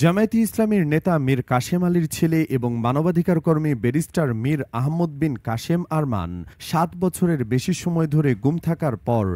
জামায়াতে ইসলামীর নেতা মীর কাশেম আলীর ছেলে এবং মানবাধিকার কর্মী ব্যারিস্টার মীর আহমদ বিন কাশেম আরমান ৭ বছরের বেশি সময় ধরে গুম থাকার পর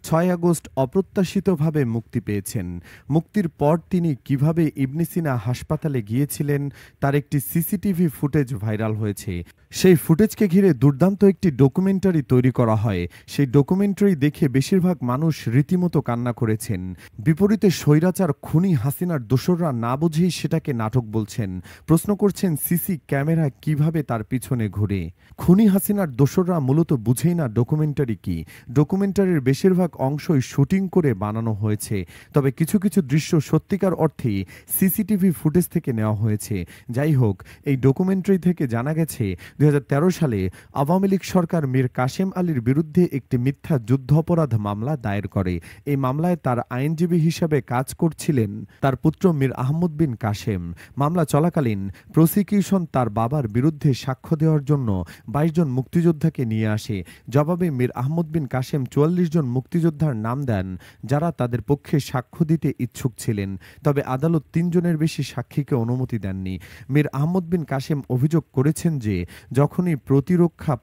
৬ আগস্ট অপ্রত্যাশিতভাবে মুক্তি পেয়েছেন। মুক্তির পর তিনি কিভাবে ইবনে সিনা হাসপাতালে গিয়েছিলেন তার একটি সিসিটিভি ফুটেজ ভাইরাল হয়েছে। সেই ফুটেজকে ঘিরে দুর্দান্ত একটি ডকুমেন্টারি তৈরি করা হয়। সেই ডকুমেন্টারি দেখে বেশিরভাগ মানুষ রীতিমতো কান্না করেছেন। বিপরীতে স্বৈরাচার খুনি হাসিনার দোসররা না বুঝেই সেটাকে নাটক বলছেন। প্রশ্ন করছেন সিসি ক্যামেরা কিভাবে তার পিছনে ঘুরে। খুনি হাসিনার দোসররা মূলত বুঝেই না ডকুমেন্টারি কি। ডকুমেন্টারির বেশিরভাগ অংশই শুটিং করে বানানো হয়েছে, তবে কিছু কিছু দৃশ্য সত্যিকার অর্থেই সিসিটিভি ফুটেজ থেকে নেওয়া হয়েছে। যাই হোক, এই ডকুমেন্টারি থেকে জানা গেছে ২০১৩ সালে আওয়ামী লীগ সরকার মীর কাশেম আলীর বিরুদ্ধে একটি মিথ্যা যুদ্ধাপরাধ মামলা দায়ের করে। এই মামলায় তার আইনজীবী হিসাবে কাজ করছিলেন তার পুত্র মীর আহমদ বিন কাশেম। মামলা চলাকালীন প্রসিকিউশন তার বাবার বিরুদ্ধে সাক্ষ্য দেওয়ার জন্য ২২ জন মুক্তিযোদ্ধাকে নিয়ে আসে। জবাবে মীর আহমদ বিন কাশেম ৪৪ জন মুক্তিযোদ্ধার নাম দেন যারা তাদের পক্ষে সাক্ষ্য দিতে ইচ্ছুক ছিলেন, তবে আদালত ৩ জনের বেশি সাক্ষীকে অনুমতি দেননি। মীর আহমদ বিন কাশেম অভিযোগ করেছেন যে যখনই প্রতিরক্ষা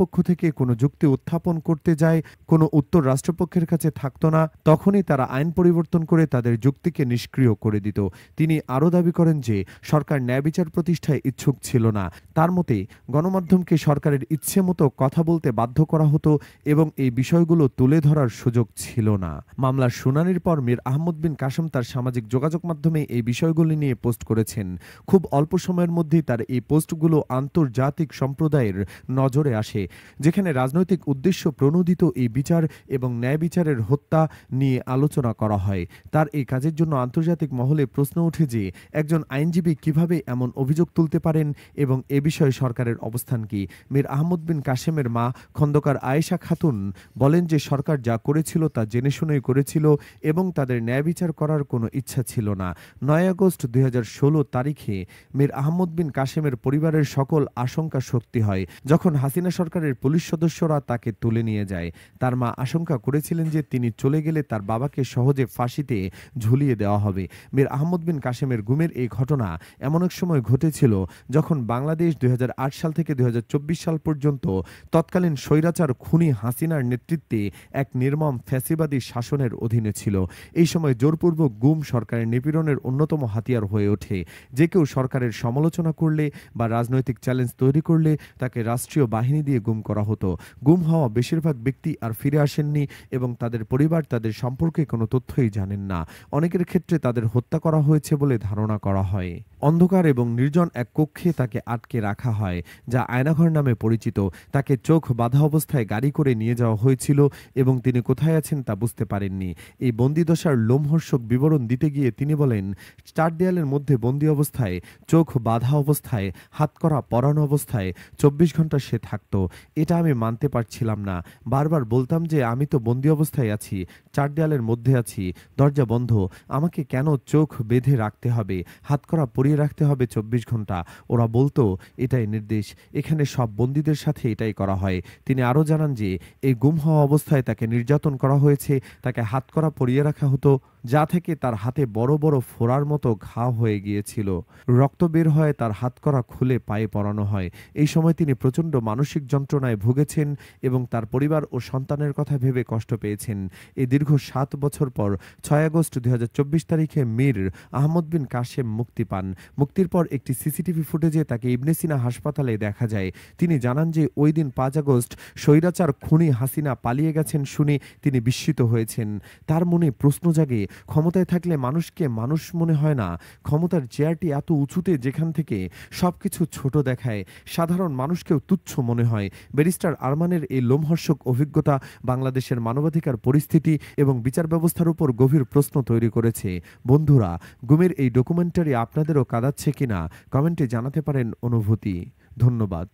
পক্ষ থেকে কোনো যুক্তি উত্থাপন করতে যায়, কোনো উত্তর রাষ্ট্রপক্ষের কাছে থাকত না, তখনই তারা আইন পরিবর্তন করে তাদের যুক্তিকে নিষ্ক্রিয় করে দিত। তিনি আরও দাবি করেন যে সরকার ন্যায় বিচার প্রতিষ্ঠায় ইচ্ছুক ছিল না। তার মতে গণমাধ্যমকে সরকারের ইচ্ছে মতো কথা বলতে বাধ্য করা হতো এবং এই বিষয়গুলো তুলে ধরার সুযোগ ছিল না। মামলার শুনানির পর মীর আহমদ বিন কাশেম তার সামাজিক যোগাযোগ মাধ্যমে এই বিষয়গুলি নিয়ে পোস্ট করেছেন। খুব অল্প সময়ের মধ্যেই তার এই পোস্টগুলো আন্তর্জাতিক সম্প্রদায়ের নজরে আসে, যেখানে রাজনৈতিক উদ্দেশ্য প্রণোদিত এই বিচার এবং ন্যায় বিচারের হত্যা নিয়ে আলোচনা করা হয়। তার এই কাজের জন্য আন্তর্জাতিক মহলে প্রশ্ন ওঠে যে একজন আইনজীবী কিভাবে এমন অভিযোগ তুলতে পারেন এবং এ বিষয়ে সরকারের অবস্থান কি। মীর আহমদ বিন কাশেমের মা খন্দকার আয়েশা খাতুন বলেন যে সরকার যা করেছিল তা জেনে শুনেই করেছিল এবং তাদের ন্যায় বিচার করার কোনো ইচ্ছা ছিল না। ৯ আগস্ট ২০১৬ তারিখে মীর আহমদ বিন কাশেমের পরিবারের সকল আশঙ্কা সত্যি হয় যখন হাসিনা সরকারের পুলিশ সদস্যরা তাকে তুলে নিয়ে যায়। তার মা আশঙ্কা করেছিলেন যে তিনি চলে গেলে তার বাবাকে সহজে ফাঁসিতে ঝুলিয়ে দেওয়া হবে। মীর আহমদ বিন কাশেমের গুমের এই ঘটনা এমন এক সময় ঘটেছিল যখন বাংলাদেশ ২০০৮ সাল থেকে ২০২৪ সাল পর্যন্ত তৎকালীন স্বৈরাচার খুনি হাসিনার নেতৃত্বে এক নির্মম ফ্যাসিবাদী শাসনের অধীনে ছিল। এই সময় জোরপূর্বক গুম সরকারের নিপীড়নের অন্যতম হাতিয়ার হয়ে ওঠে। যে কেউ সরকারের সমালোচনা করলে বা রাজনৈতিক চ্যালেঞ্জ তৈরি করলে তাকে রাষ্ট্রীয় বাহিনী দিয়ে গুম করা হতো। গুম হওয়া বেশিরভাগ ব্যক্তি আর ফিরে আসেননি এবং তাদের পরিবার তাদের সম্পর্কে কোনো তথ্যই জানেন না। অনেকের ক্ষেত্রে তাদের হত্যা করা হয়েছে বলে ধারণা করা হয়। অন্ধকার এবং নির্জন এক কক্ষে তাকে আটকে রাখা হয়, যা আয়নাঘর নামে পরিচিত। তাকে চোখ বাঁধা অবস্থায় গাড়ি করে নিয়ে যাওয়া হয়েছিল এবং তিনি কোথায় আছেন তা বুঝতে পারেননি। এই বন্দিদশার লোমহর্ষক বিবরণ দিতে গিয়ে তিনি বলেন, ৪ দেয়ালের মধ্যে বন্দী অবস্থায়, চোখ বাঁধা অবস্থায়, হাতকড়া পরানো অবস্থায় ২৪ ঘন্টা সে থাকত। এটা আমি মানতে পারছিলাম না। বারবার বলতাম যে আমি তো বন্দী অবস্থায় আছি, ৪ দেয়ালের মধ্যে আছি, দরজা বন্ধ, আমাকে কেন চোখ বেঁধে রাখতে হবে, হাতকড়া পরিয়ে রাখতে হবে ২৪ ঘন্টা। ওরা বলতো এটাই নির্দেশ, এখানে সব বন্দীদের সাথে এটাই করা হয়। তিনি আরও জানান যে এই গুম হওয়া অবস্থায় তাকে নির্যাতন করা হয়েছে, তাকে হাতকড়া পরিয়ে রাখা হতো, যা থেকে তার হাতে বড় বড় ফোড়ার মতো ঘা হয়ে গিয়েছিল। রক্ত বের হয়, তার হাতকড়া খুলে পায়ে পরানো হয়। এই সময় তিনি প্রচণ্ড মানসিক যন্ত্রণায় ভুগেছেন এবং তার পরিবার ও সন্তানের কথা ভেবে কষ্ট পেয়েছেন। এই দীর্ঘ ৭ বছর পর ৬ আগস্ট ২০২৪ তারিখে মীর আহমদ বিন কাশেম মুক্তি পান। মুক্তির পর একটি সিসিটিভি ফুটেজে তাকে ইবনে সিনা হাসপাতালে দেখা যায়। তিনি জানান যে ওই দিন ৫ আগস্ট স্বৈরাচার খুনি হাসিনা পালিয়ে গেছেন শুনে তিনি বিস্মিত হয়েছেন। তার মনে প্রশ্ন জাগে, ক্ষমতায় থাকলে মানুষকে মানুষ মনে হয় না? ক্ষমতার চেয়ারটি এত উঁচুতে যেখান থেকে সবকিছু ছোট দেখায়, সাধারণ মানুষকেও তুচ্ছ মনে হয়। ব্যারিস্টার আরমানের এই লোমহর্ষক অভিজ্ঞতা বাংলাদেশের মানবাধিকার পরিস্থিতি এবং বিচার ব্যবস্থার উপর গভীর প্রশ্ন তৈরি করেছে। বন্ধুরা, গুমের এই ডকুমেন্টারি আপনাদেরও কাঁদাচ্ছে কিনা কমেন্টে জানাতে পারেন অনুভূতি। ধন্যবাদ।